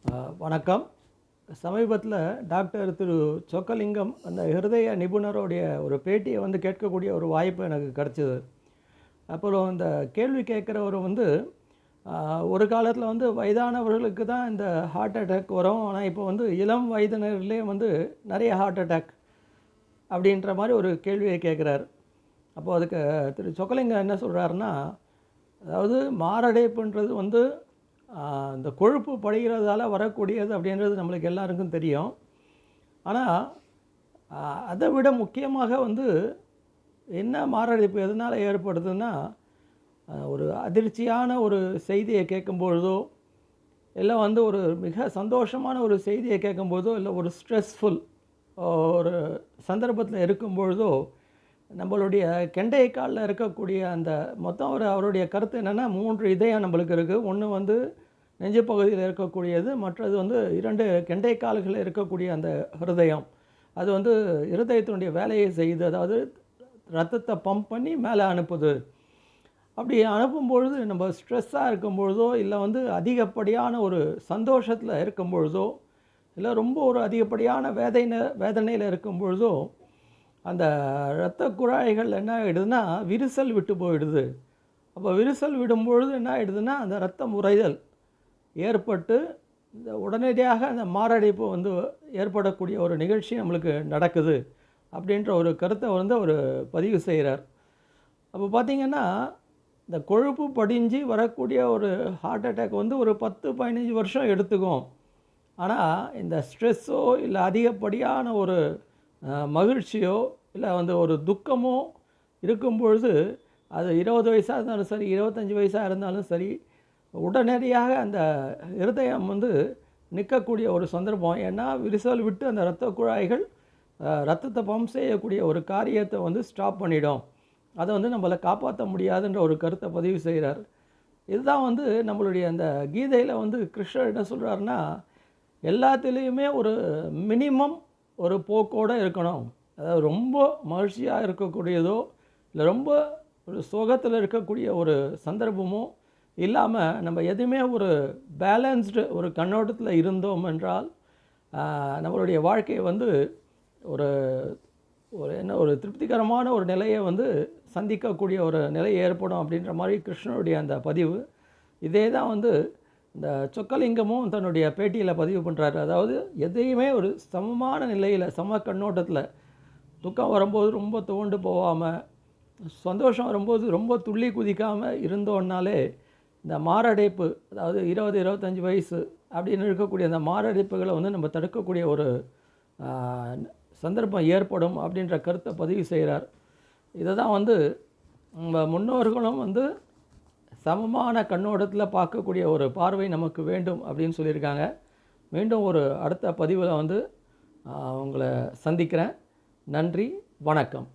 வணக்கம். சமீபத்தில் டாக்டர் திரு சொக்கலிங்கம் அந்த ஹிருதய நிபுணருடைய ஒரு பேட்டியை கேட்கக்கூடிய ஒரு வாய்ப்பு எனக்கு கிடச்சிது. அப்புறம் இந்த கேள்வி கேட்குறவர் ஒரு காலத்தில் வயதானவர்களுக்கு தான் இந்த ஹார்ட் அட்டாக் வரும். ஆனால் இப்போ இளம் வயதினர்லேயே நிறைய ஹார்ட் அட்டாக் அப்படின்ற மாதிரி ஒரு கேள்வியை கேட்குறார். அப்போது அதுக்கு திரு சொக்கலிங்கம் என்ன சொல்கிறாருன்னா, அதாவது மாரடைப்புன்றது இந்த கொழுப்பு படிகிறதால வரக்கூடியது அப்படின்றது நம்மளுக்கு எல்லாருக்கும் தெரியும். ஆனால் அதை விட முக்கியமாக என்ன மாரடைப்பு எதனால் ஏற்படுதுன்னா, ஒரு அதிர்ச்சியான ஒரு செய்தியை கேட்கும்பொழுதோ, இல்லை ஒரு மிக சந்தோஷமான ஒரு செய்தியை கேட்கும்போதோ, இல்லை ஒரு ஸ்ட்ரெஸ்ஃபுல் ஒரு சந்தர்ப்பத்தில் இருக்கும்பொழுதோ, நம்மளுடைய கெண்டை காலில் இருக்கக்கூடிய அந்த மொத்தம் அவருடைய கருத்து என்னென்னா, 3 இதயம் நம்மளுக்கு இருக்குது. ஒன்று நெஞ்சு பகுதியில் இருக்கக்கூடியது, மற்றது 2 கெண்டை கால்களில் இருக்கக்கூடிய அந்த ஹிருதயம். அது இருதயத்தினுடைய வேலையை செய்யுது. அதாவது ரத்தத்தை பம்ப் பண்ணி மேலே அனுப்புது. அப்படி அனுப்பும்பொழுது நம்ம ஸ்ட்ரெஸ்ஸாக இருக்கும்பொழுதோ, இல்லை அதிகப்படியான ஒரு சந்தோஷத்தில் இருக்கும்பொழுதோ, இல்லை ரொம்ப ஒரு அதிகப்படியான வேதனையில் இருக்கும்பொழுதோ, அந்த இரத்த குழாய்கள் என்ன ஆகிடுதுன்னா விரிசல் விட்டு போயிடுது. அப்போ விரிசல் விடும்பொழுது என்ன ஆகிடுதுன்னா, அந்த இரத்தம் உறைதல் ஏற்பட்டு இந்த உடனடியாக அந்த மாரடைப்பு ஏற்படக்கூடிய ஒரு நிகழ்ச்சி நம்மளுக்கு நடக்குது அப்படின்ற ஒரு கருத்தை அவர் பதிவு செய்கிறார். அப்போ பார்த்திங்கன்னா, இந்த கொழுப்பு படிஞ்சு வரக்கூடிய ஒரு ஹார்ட் அட்டாக் ஒரு 10-15 வருஷம் எடுத்துக்கும். ஆனால் இந்த ஸ்ட்ரெஸ்ஸோ இல்லை அதிகப்படியான ஒரு மகிழ்ச்சியோ இல்லை ஒரு துக்கமோ இருக்கும்பொழுது, அது 20 வயசாக இருந்தாலும் சரி, 25 வயசாக இருந்தாலும் சரி, உடனடியாக அந்த இருதயம் நிற்கக்கூடிய ஒரு சந்தர்ப்பம். ஏன்னா விரிசல் விட்டு அந்த இரத்த குழாய்கள் ரத்தத்தை பம்ப் செய்யக்கூடிய ஒரு காரியத்தை ஸ்டாப் பண்ணிடும். அதை நம்மளை காப்பாற்ற முடியாதுன்ற ஒரு கருத்தை பதிவு செய்கிறார். இதுதான் நம்மளுடைய அந்த கீதையில் கிருஷ்ணர் என்ன சொல்கிறாருன்னா, எல்லாத்துலேயுமே ஒரு மினிமம் ஒரு போக்கோடு இருக்கணும். அதாவது ரொம்ப மகிழ்ச்சியாக இருக்கக்கூடியதோ, இல்லை ரொம்ப ஒரு சோகத்தில் இருக்கக்கூடிய ஒரு சந்தர்ப்பமோ இல்லாமல், நம்ம எதுவுமே ஒரு பேலன்ஸ்டு ஒரு கண்ணோட்டத்தில் இருந்தோம் என்றால், நம்மளுடைய வாழ்க்கையை ஒரு ஒரு திருப்திகரமான ஒரு நிலையை சந்திக்கக்கூடிய ஒரு நிலை ஏற்படும் அப்படின்ற மாதிரி கிருஷ்ணனுடைய அந்த பதிவு. இதே தான் இந்த சொக்கலிங்கமும் தன்னுடைய பேட்டியில் பதிவு பண்ணுறாரு. அதாவது எதையுமே ஒரு சமமான நிலையில், சம கண்ணோட்டத்தில், துக்கம் வரும்போது ரொம்ப துவண்டு போகாமல், சந்தோஷம் வரும்போது ரொம்ப துள்ளி குதிக்காமல் இருந்தோன்னாலே இந்த மாரடைப்பு, அதாவது 20-25 வயசு அப்படின்னு இருக்கக்கூடிய அந்த மாரடைப்புகளை நம்ம தடுக்கக்கூடிய ஒரு சந்தர்ப்பம் ஏற்படும் அப்படின்ற கருத்தை பதிவு செய்கிறார். இதை தான் நம்ம முன்னோர்களும் சமமான கண்ணோட்டத்தில் பார்க்கக்கூடிய ஒரு பார்வை நமக்கு வேண்டும் அப்படின்னு சொல்லியிருக்காங்க. மீண்டும் ஒரு அடுத்த பதிவில் உங்களை சந்திக்கிறேன். நன்றி, வணக்கம்.